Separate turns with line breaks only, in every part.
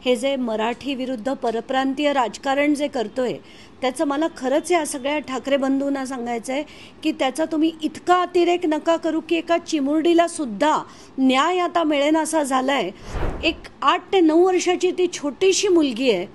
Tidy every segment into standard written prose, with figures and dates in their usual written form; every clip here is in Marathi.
हे जे मराठी विरुद्ध परप्रांतीय राजकारण जे करतोय त्याचं मला खरंच या सगळ्या ठाकरे बंधूंना सांगायचं आहे की त्याचा तुम्ही इतका अतिरेक नका करू की एका चिमुरडीला सुद्धा न्याय आता मिळेना असा झालाय। एक 8 ते 9 वर्षाची ती छोटीशी मुलगी आहे,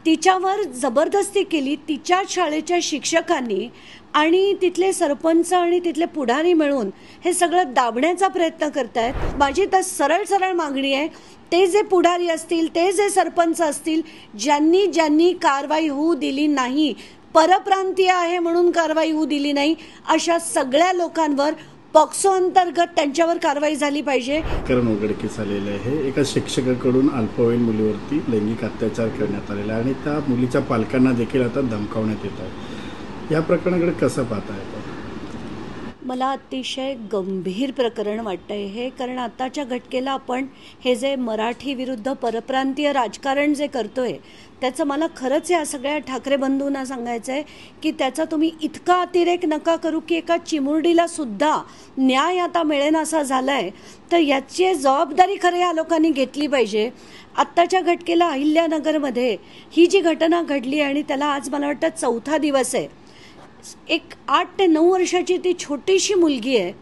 तिच्यावर जबरदस्ती केली तिच्या शाळेच्या शिक्षकांनी आणि तिथले सरपंच आणि तिथले पुढारी मिळून हे सगळं दाबण्याचा प्रयत्न करतायत। माझी तर सरळ मागणी आहे, ते जे पुढारी असतील, ते जे सरपंच असतील, ज्यांनी कारवाई होऊ दिली नाही, परप्रांतीय आहे म्हणून कारवाई होऊ दिली नाही, अशा सगळ्या लोकांवर पॉक्सो अंतर्गत त्यांच्यावर कारवाई झाली पाहिजे।
प्रकरण उघडकीस आलेले आहे। एका शिक्षकाकडून अल्पवयीन मुलीवरती लैंगिक अत्याचार करण्यात आलेला आहे आणि त्या मुलीच्या पालकांना देखील आता धमकावण्यात येत आहे। या प्रकरणाकडे कसं पाहताय?
मला अतिशय गंभीर प्रकरण वाटतंय हे, कारण आताच्या घटकेला आपण हे जे मराठी विरुद्ध परप्रांतीय राजकारण जे करतोय त्याचं मला खरंच या सगळ्या ठाकरे बंधूंना सांगायचं आहे की त्याचा तुम्ही इतका अतिरेक नका करू की एका चिमुरडीला सुद्धा न्याय आता मिळेना असा झालाय। तर याची जबाबदारी खरं या लोकांनी घेतली पाहिजे। आत्ताच्या घटकेला अहिल्यानगरमध्ये ही जी घटना घडली आणि त्याला आज मला वाटतं 4था दिवस आहे। एक 8 ते 9 वर्षाची ती छोटीशी मुलगी आहे,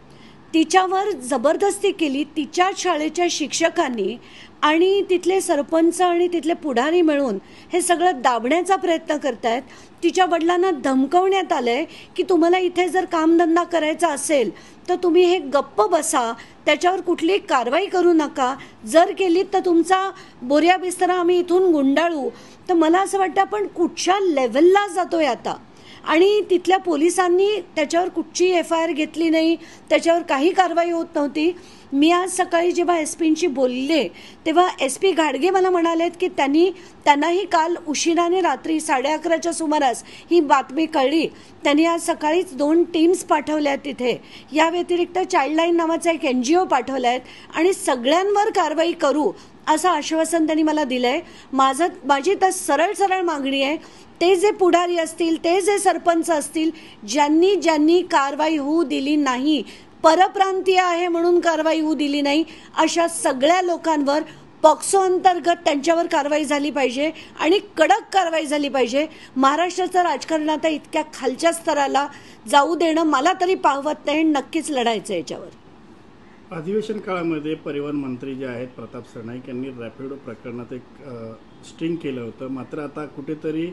तिच्यावर जबरदस्ती केली तिच्या शाळेच्या शिक्षकांनी आणि तिथले सरपंच आणि तिथले पुढारी मिळून हे सगळं दाबण्याचा प्रयत्न करतायत। तिच्या वडिलांना धमकवण्यात आलंय की तुम्हाला इथे जर कामधंदा करायचा असेल तर तुम्ही हे गप्प बसा, त्याच्यावर कुठलीही कारवाई करू नका, जर केली तर तुमचा बोऱ्या बिस्तरा आम्ही इथून गुंडाळू। तर मला असं वाटतं आपण कुठच्या लेवलला जातोय आता, आणि तिथल्या पोलिसांनी त्याच्यावर कुठची FIR घेतली नाही, त्याच्यावर काही कारवाई होत नव्हती। मी आज सकाळी जेव्हा SP बोलले तेव्हा SP घाडगे मला म्हणालेत की त्यांनाही काल उशिराने रात्री 11:30च्या सुमारास ही बातमी कळली। त्यांनी आज सकाळीच 2 टीम्स पाठवल्या तिथे, या व्यतिरिक्त चाइल्डलाईन नावाचा एक NGO पाठवला आहे आणि सगळ्यांवर कारवाई करू असं आश्वासन त्यांनी मला दिलंय। माझी तर सरळ मागणी आहे, ते जे पुढारी असतील, ते जे सरपंच असतील, ज्यांनी कारवाई होऊ दिली नाही, परप्रांतीय आहे म्हणून कारवाई होऊ दिली नाही, अशा सगळ्या लोकांवर पॉक्सो अंतर्गत त्यांच्यावर कारवाई झाली पाहिजे आणि कडक कारवाई झाली पाहिजे। महाराष्ट्राचं राजकारण आता इतक्या खालच्या स्तराला जाऊ देणं मला तरी पाहवत नाही, नक्कीच लढायचं याच्यावर।
अधिवेशन काळामध्ये परिवहन मंत्री जे आहेत प्रताप सरनाईक यांनी रॅपिडो प्रकरणात एक स्टिंग केलं होतं, मात्र आता कुठेतरी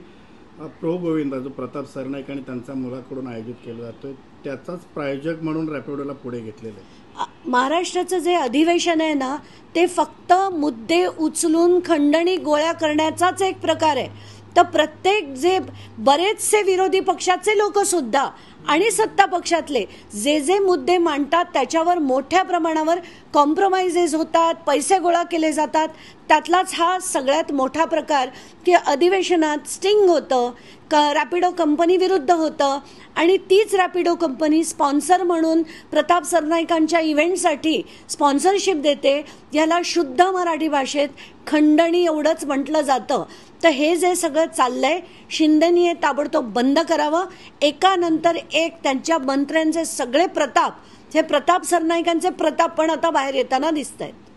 प्रो गोविंदा जो प्रताप सरनाईक आणि त्यांच्या मुलाकडून आयोजित केला जातोय त्याचाच प्रायोजक म्हणून रॅपिडोला पुढे घेतलेलं आहे।
महाराष्ट्राचं जे अधिवेशन आहे ना, ते फक्त मुद्दे उचलून खंडणी गोळ्या करण्याचाच एक प्रकार आहे। तर प्रत्येक जे बरेचसे विरोधी पक्षाचे लोक सुद्धा आणि सत्ता पक्षातले जे मुद्दे मांडतात त्याच्यावर मोठ्या प्रमाणावर कॉम्प्रोमाइजेस होतात, पैसे गोळा केले जातात। त्यातलाच हा सगळ्यात मोठा प्रकार की अधिवेशनात स्टिंग होतं, रॅपिडो कंपनी विरुद्ध होतं आणि तीच रॅपिडो कंपनी स्पॉन्सर म्हणून प्रताप सरनाईकांच्या इव्हेंटसाठी स्पॉन्सरशिप देते। याला शुद्ध मराठी भाषेत खंडणी एवढंच म्हटलं जातं। तर हे जे सगळं चाललंय, शिंदेनी हे ताबडतोब बंद करावं। एकानंतर एक त्यांच्या मंत्र्यांचे सगळे प्रताप, हे प्रताप सरनाईकांचे प्रताप पण आता बाहेर येताना दिसत आहेत।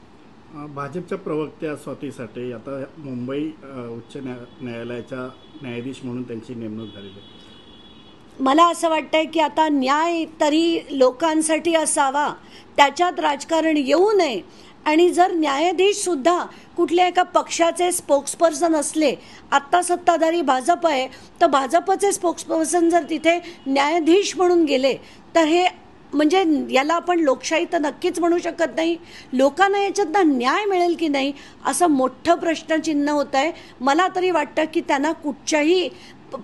भाजपच्या प्रवक्त्या स्वाती साठे आता मुंबई उच्च न्यायालयाच्या न्यायाधीश म्हणून त्यांची नेमणूक झालेली आहे।
मला असं वाटतंय की आता न्याय तरी लोकांसाठी असावा, त्याच्यात राजकारण येऊ नये। आणि जर न्यायाधीश सुद्धा कुठल्या एका पक्षाचे स्पोक्सपर्सन असले, आत्ता सत्ताधारी भाजप आहे, तर भाजपचे स्पोक्सपर्सन जर तिथे न्यायाधीश म्हणून गेले तर हे म्हणजे याला आपण लोकशाही तर नक्कीच म्हणू शकत नाही। लोकांना याच्यातनं न्याय मिळेल की नाही असं मोठं प्रश्नचिन्ह होत आहे। मला तरी वाटतं की त्यांना कुठच्याही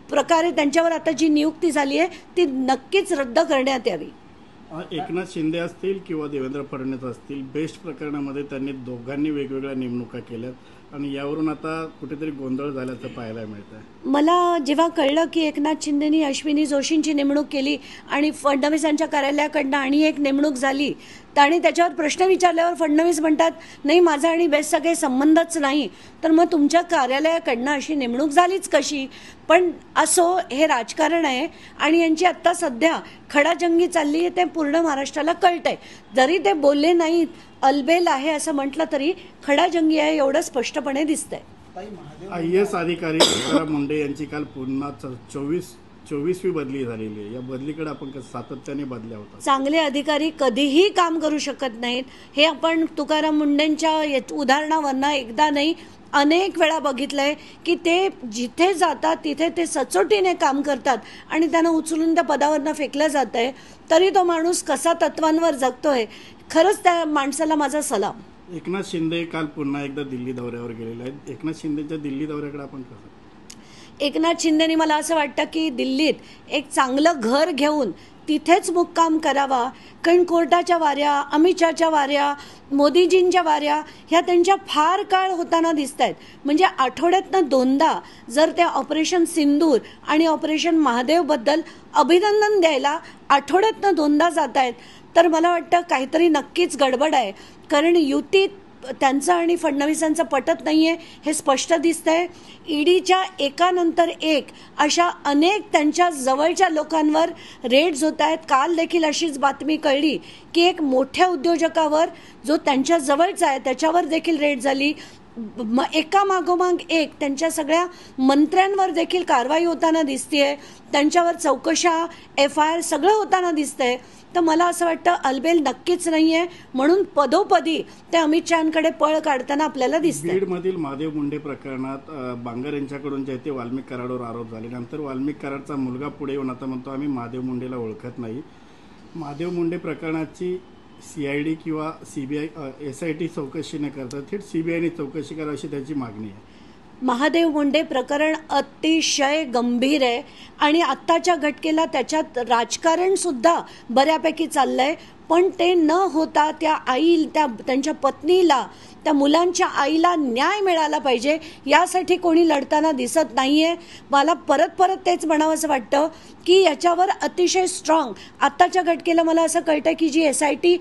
प्रकारे त्यांच्यावर आता जी नियुक्ती झाली आहे ती नक्कीच रद्द करण्यात यावी।
एकनाथ शिंदे असतील किंवा देवेंद्र फडणवीस असतील, बेस्ट प्रकरणामध्ये त्यांनी दोघांनी वेगवेगळ्या नेमणुका केल्यात आणि यावरून आता कुठेतरी गोंधळ झाल्याचं पाहायला मिळत आहे।
मला जेव्हा कळलं की एकनाथ शिंदेनी अश्विनी जोशींची नेमणूक केली आणि फडणवीसांच्या कार्यालयाकडनं आणि एक नेमणूक झाली, आणि त्याच्यावर प्रश्न विचारल्यावर फडणवीस म्हणतात नाही माझा आणि बेस्टचा काही संबंधच नाही, तर मग तुमच्या कार्यालयाकडनं अशी नेमणूक झालीच कशी? पण असो, हे राजकारण आहे आणि यांची आत्ता सध्या खडाजंगी चालली आहे, ते पूर्ण महाराष्ट्राला कळतंय। जरी ते बोलले नाहीत, अलबेल आहे असं म्हटलं तरी खडाजंगी आहे एवढं स्पष्टपणे दिसतंय।
IAS अधिकारी तुकाराम मुंढे यांची काल पुन्हा 24वी बदली झालेली आहे. या बदलीकडे आपण सातत्याने बदल्या होतात.
चांगले अधिकारी कधीही काम करू शकत नाहीत हे आपण तुकाराम मुंढेंच्या उदाहरणावरनं एकदा नाही अनेक वेळा बघितलंय की ते जिथे जातात तिथे ते सचोटीने काम करतात आणि त्यांना उचलून त्या पदावरनं फेकलं जात आहे, तरी तो माणूस कसा तत्वांवर जगतोय. खरंच त्या माणसाला माझा सलाम.
एकनाथ शिंदे काल पुन्हा एकदा दिल्ली दौऱ्यावर गेलेले आहेत. एकनाथ शिंदेच्या दिल्ली दौऱ्याकडे आपण कसं?
एकनाथ शिंदेनी मला असं वाटतं की दिल्लीत एक चांगलं घर घेऊन तिथेच मुक्काम करावा. कारण कोर्टाच्या वाऱ्या, अमित शहाच्या वाऱ्या, मोदीजींच्या वाऱ्या ह्या त्यांच्या फार काळ होताना दिसत आहेत. म्हणजे आठवड्यातनं 2दा जर ते ऑपरेशन सिंदूर आणि ऑपरेशन महादेवबद्दल अभिनंदन द्यायला आठवड्यातनं 2दा जात आहेत, तर मला वाटतं काहीतरी नक्कीच गडबड आहे. कारण युतीत त्यांचं आणि फडणवीसांचं पटत नाहीये हे स्पष्ट दिसतंय. ईडीच्या एकानंतर एक अशा अनेक त्यांच्या जवळच्या लोकांवर रेड्स होत आहेत. काल देखील अशीच बातमी कळली की एक मोठ्या उद्योजकावर जो त्यांच्या जवळचा आहे त्याच्यावर देखील रेड झाली. एका मागोमाग एक त्यांच्या सगळ्या मंत्र्यांवर देखील कारवाई होताना दिसतेय. त्यांच्यावर चौकशा, FIR सगळं होताना दिसतंय. तर मला असं वाटतं अलबेल नक्कीच नाहीये, म्हणून पदोपदी ते अमित शहांकडे पळ काढताना आपल्याला दिसतंय.
बीडमधील महादेव मुंडे प्रकरणात बांगर यांच्याकडून जे ते वाल्मिक कराडवर आरोप झाले, नंतर वाल्मिक कराडचा मुलगा पुढे येऊन आता म्हणतो आम्ही महादेव मुंडेला ओळखत नाही. महादेव मुंडे प्रकरणाची CID किंवा CBI SIT चौकशी न करता थेट CBIने चौकशी करावी अशी त्याची मागणी आहे.
महादेव मुंडे प्रकरण अतिशय गंभीर आहे आणि आत्ताच्या घटकेला त्याच्यात राजकारण सुद्धा बऱ्यापैकी चाललंय. पण ते न होता त्यांच्या पत्नीला, त्या मुलांच्या आईला न्याय मिळाला पाहिजे यासाठी कोणी लढताना दिसत नाहीये. मला परत तेच म्हणावंसं वाटतं की याच्यावर अतिशय स्ट्रॉंग आत्ताच्या घटकेला मला असं कळतं की जी SIT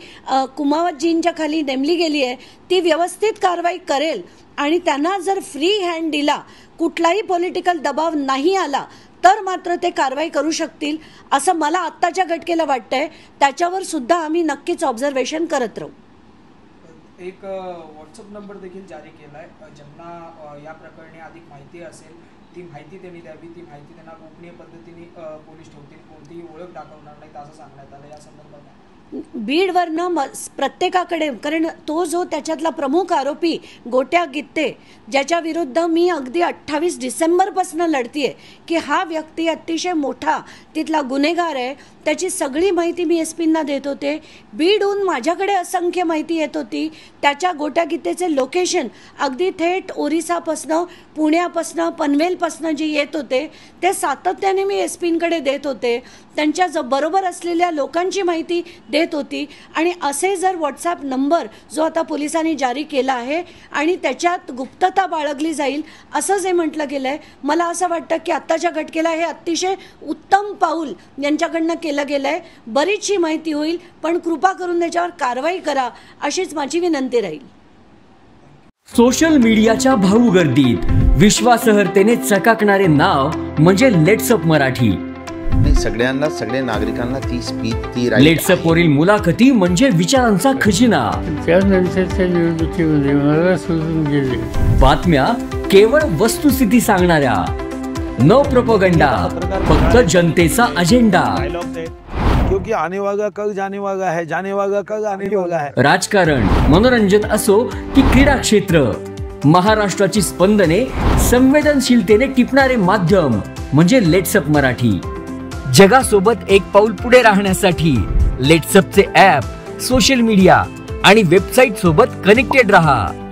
कुमावतजींच्या खाली नेमली गेली आहे ती व्यवस्थित कारवाई करेल आणि त्यांना जर फ्री हँड दिला, कुठलाही पॉलिटिकल दबाव नाही आला, तर मात्र ते कारवाई करू शकतील असं मला आत्ताच्या घटकेला वाटतंय. त्याच्यावर सुद्धा आम्ही नक्कीच ऑब्झर्वेशन करत राहू.
एक व्हॉट्सअप नंबर देखील जारी केला आहे. ज्यांना या प्रकरणी अधिक माहिती असेल ती माहिती त्यांनी द्यावी. ती माहिती त्यांना गोपनीय पद्धतीने पोलीस ठेवतील, कोणतीही ओळख दाखवणार नाही असं सांगण्यात आलं. या संदर्भात
बीडवरनं प्रत्येकाकडे, कारण तो जो त्याच्यातला प्रमुख आरोपी गोट्या गित्ते ज्याच्या विरुद्ध मी अगदी 28 डिसेंबरपासून लढतीये की हा व्यक्ती अतिशय मोठा तिथला गुन्हेगार आहे, त्याची सगळी माहिती मी SPंना देत होते. बीडहून माझ्याकडे असंख्य माहिती येत होती. त्याच्या गोट्या गित्तेचे लोकेशन अगदी थेट ओरिसापासनं, पुण्यापासनं, पनवेलपासनं जे येत होते ते सातत्याने मी SPंकडे देत होते. त्यांच्या बरोबर असलेल्या लोकांची माहिती देत होती. आणि असे जर व्हॉट्सॲप नंबर जो आता पोलिसांनी जारी केला आहे आणि त्याच्यात गुप्तता बाळगली जाईल असं जे म्हटलं गेलं आहे, मला असं वाटतं की आत्ताच्या घटकेला हे अतिशय उत्तम पाऊल यांच्याकडनं केलं गेलं आहे. बरीचशी माहिती होईल, पण कृपा करून त्याच्यावर कारवाई करा अशीच माझी विनंती राहील.
सोशल मीडियाच्या भाऊ गर्दीत विश्वासार्हतेने चकाकणारे नाव म्हणजे लेट्सअप मराठी.
सगळ्यांना, सगळ्या नागरिकांना ती स्पीच, ती
लेट्सअप वरील मुलाखती म्हणजे विचारांचा खजिना.
त्यानंतरच्या निवडणुकीमध्ये मला सोडून गेले.
बातम्या केवळ वस्तुस्थिती सांगणाऱ्या, न प्रोपगंडा, फक्त जनतेचा अजेंडा.
क्योंकि आने वाला कल जाने वाला है, जाने वाला कल आने वाला है.
राजकारण, मनोरंजन असो की क्रीडा क्षेत्र, महाराष्ट्राची स्पंदने संवेदनशीलतेने टिपणारे माध्यम म्हणजे लेट्सअप मराठी. जगासोबत एक पाऊल पुढे राहण्यासाठी लेट्सअपचे ॲप, सोशल मीडिया आणि वेबसाईट सोबत कनेक्टेड रहा.